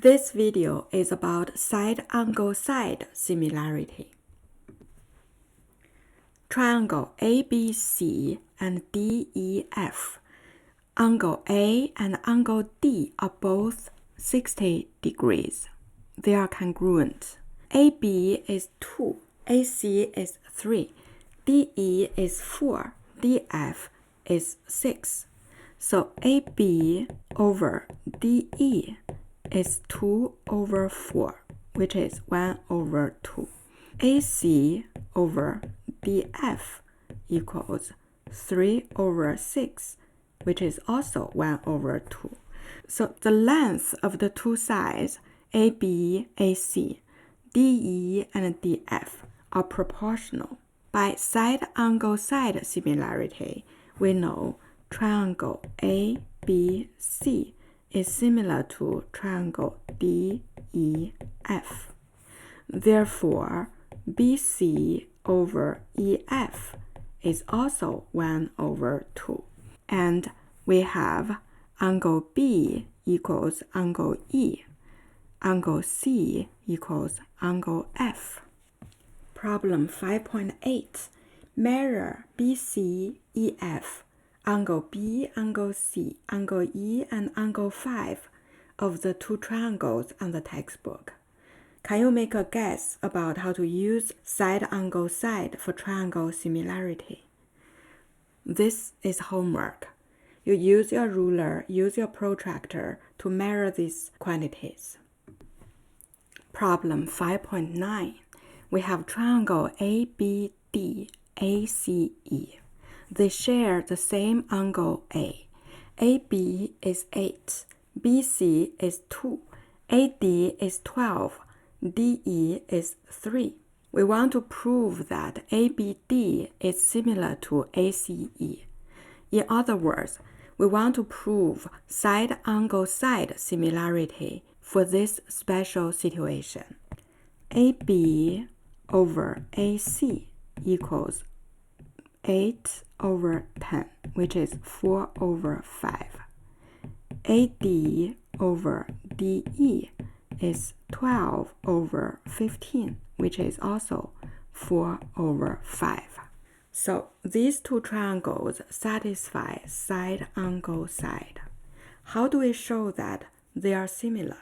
This video is about side-angle-side similarity. Triangle ABC and DEF. Angle A and angle D are both 60 degrees. They are congruent. AB is 2, AC is 3, DE is 4, DF is 6. So AB over DE is 2 over 4, which is 1 over 2. AC over DF equals 3 over 6, which is also 1 over 2. So the length of the two sides, AB, AC, DE, and DF, are proportional. By side-angle-side similarity, we know triangle ABC is similar to triangle DEF. Therefore, BC over EF is also 1 over 2. And we have angle B equals angle E. Angle C equals angle F. Problem 5.8. Measure BC, EF, angle B, angle C, angle E, and angle 5 of the two triangles on the textbook. Can you make a guess about how to use side-angle-side for triangle similarity? This is homework. You use your ruler, use your protractor to measure these quantities. Problem 5.9. We have triangle ABD, ACE. They share the same angle A. AB is 8, BC is 2, AD is 12, DE is 3. We want to prove that ABD is similar to ACE. In other words, we want to prove side-angle-side similarity for this special situation. AB over AC equals 8 over 10, which is 4 over 5. AD over DE is 12 over 15, which is also 4 over 5. So these two triangles satisfy side-angle-side. How do we show that they are similar?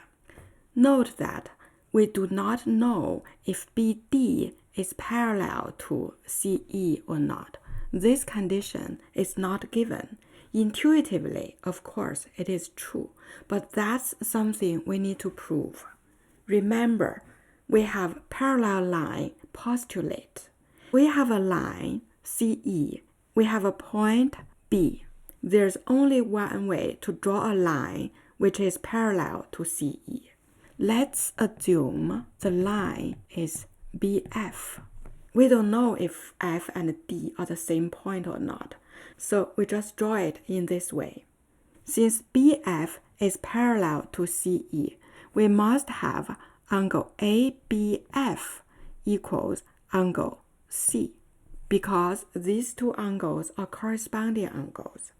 Note that we do not know if BD is parallel to CE or not. This condition is not given. Intuitively, of course, it is true, but that's something we need to prove. Remember, we have parallel line postulate. We have a line, CE. We have a point, B. There's only one way to draw a line which is parallel to CE. Let's assume the line is BF. We don't know if F and D are the same point or not, so we just draw it in this way. Since BF is parallel to CE, we must have angle ABF equals angle C, because these two angles are corresponding angles.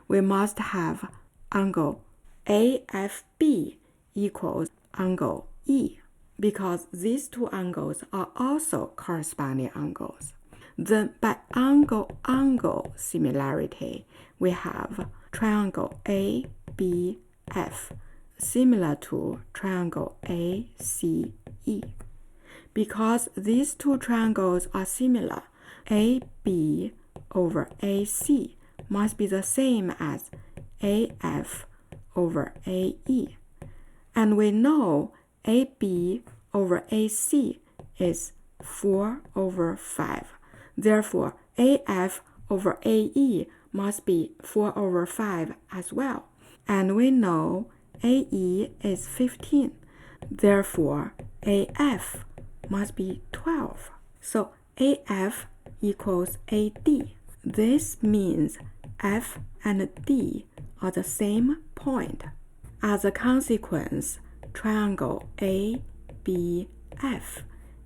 We must have angle AFB equals angle E, because these two angles are also corresponding angles. Then by angle-angle similarity, we have triangle ABF similar to triangle ACE. Because these two triangles are similar, AB over AC must be the same as AF over AE. And we know AB over AC is 4 over 5. Therefore, AF over AE must be 4 over 5 as well. And we know AE is 15. Therefore, AF must be 12. So AF equals AD. This means F and D are the same point. As a consequence, triangle ABF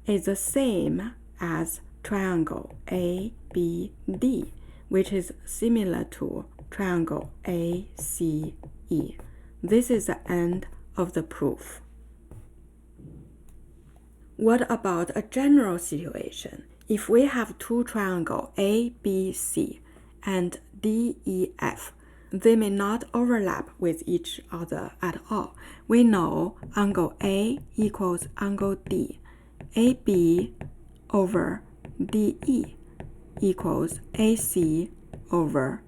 is the same as triangle ABD, which is similar to triangle ACE. This is the end of the proof. What about a general situation? If we have two triangles ABC and DEF, they may not overlap with each other at all. We know angle A equals angle D. AB over DE equals AC over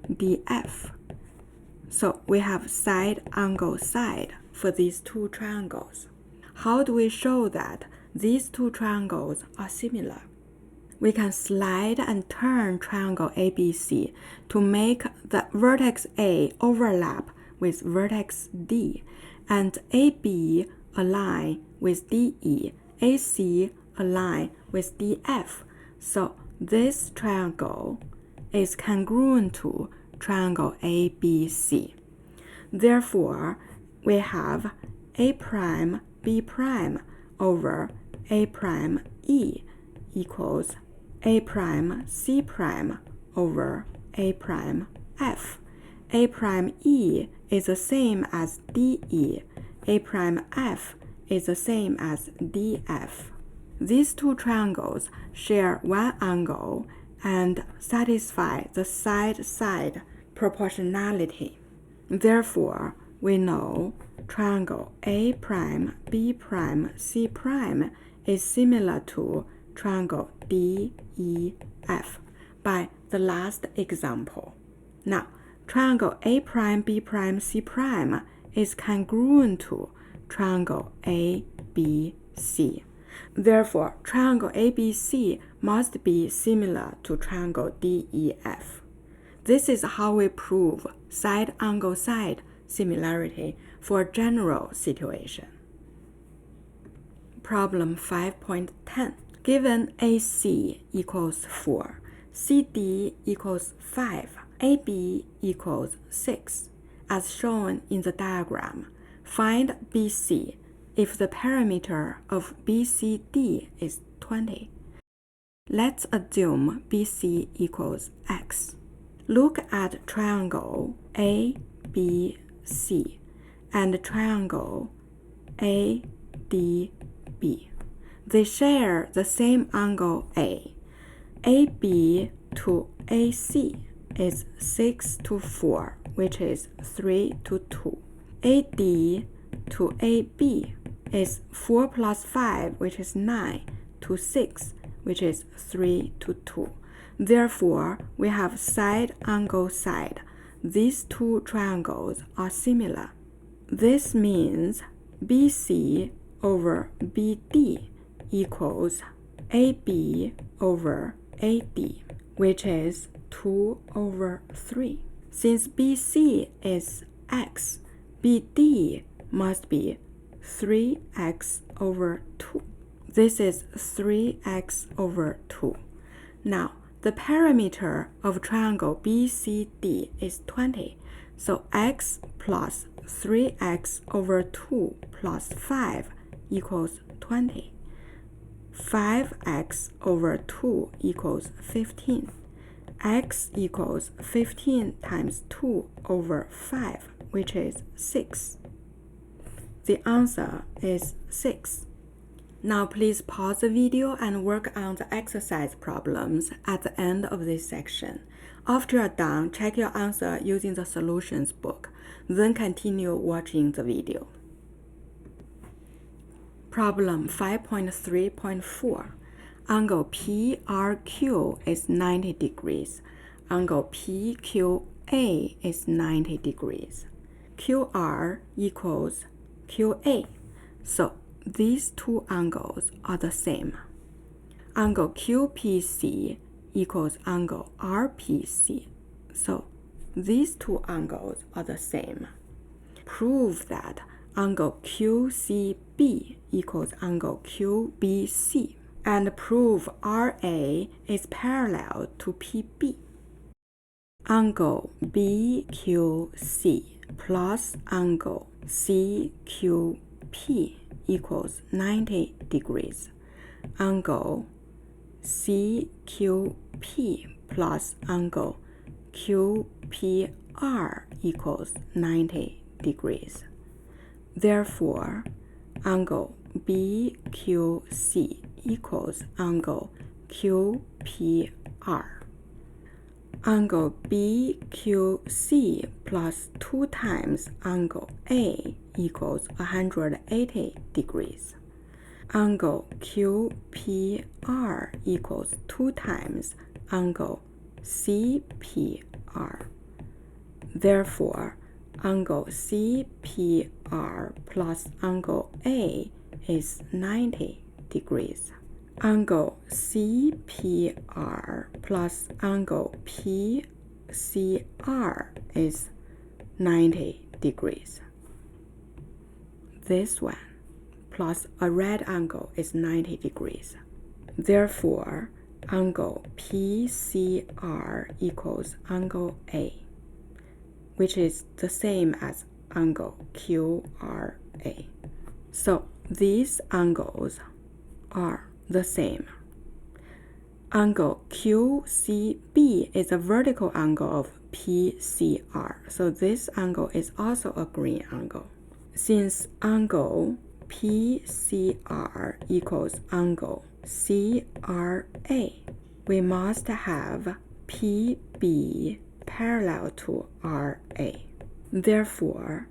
DF. So we have side angle side for these two triangles. How do we show that these two triangles are similar? We can slide and turn triangle ABC to make the vertex A overlap with vertex D, and AB align with DE, AC align with DF. So this triangle is congruent to triangle ABC. Therefore, we have A prime B prime over A prime E equals A prime C prime over A prime F. A prime E is the same as DE. A prime F is the same as DF. These two triangles share one angle and satisfy the side-side proportionality. Therefore, we know triangle A prime B prime C prime is similar to triangle DEF by the last example. Now, triangle A prime B prime C prime is congruent to triangle ABC. Therefore, triangle ABC must be similar to triangle DEF. This is how we prove side angle side similarity for a general situation. Problem 5.10. Given AC equals 4, CD equals 5, AB equals 6, as shown in the diagram, find BC if the parameter of BCD is 20. Let's assume BC equals X. Look at triangle ABC and triangle ADB. They share the same angle A. AB to AC is 6 to 4, which is 3 to 2. AD to AB is 4 plus 5, which is 9, to 6, which is 3 to 2. Therefore, we have side angle side. These two triangles are similar. This means BC over BD equals AB over AD, which is 2 over 3. Since BC is X, BD must be 3x over 2. This is 3x over 2. Now, the parameter of triangle BCD is 20, so x plus 3x over 2 plus 5 equals 20. 5x over 2 equals 15. X equals 15 times 2 over 5, which is 6. The answer is 6. Now please pause the video and work on the exercise problems at the end of this section. After you're done, check your answer using the solutions book, then continue watching the video. Problem 5.3.4. Angle PRQ is 90 degrees. Angle PQA is 90 degrees. QR equals QA. So these two angles are the same. Angle QPC equals angle RPC. So these two angles are the same. Prove that angle QCB equals angle QBC. And prove RA is parallel to PB. Angle BQC plus angle CQP equals 90 degrees. Angle CQP plus angle QPR equals 90 degrees. Therefore, angle BQC equals angle QPR. Angle BQC plus 2 times angle A equals 180 degrees. Angle QPR equals 2 times angle CPR. Therefore, angle CPR plus angle A is 90 degrees. Angle CPR plus angle PCR is 90 degrees. This one plus a right angle is 90 degrees. Therefore, angle PCR equals angle A, which is the same as angle QRA. So these angles are the same. Angle QCB is a vertical angle of PCR, so this angle is also a green angle. Since angle PCR equals angle CRA, we must have PB parallel to RA. Therefore,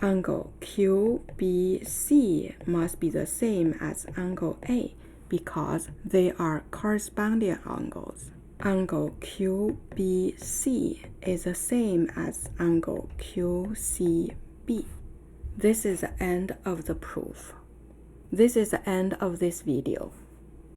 angle QBC must be the same as angle A because they are corresponding angles. Angle QBC is the same as angle QCB. This is the end of the proof. This is the end of this video.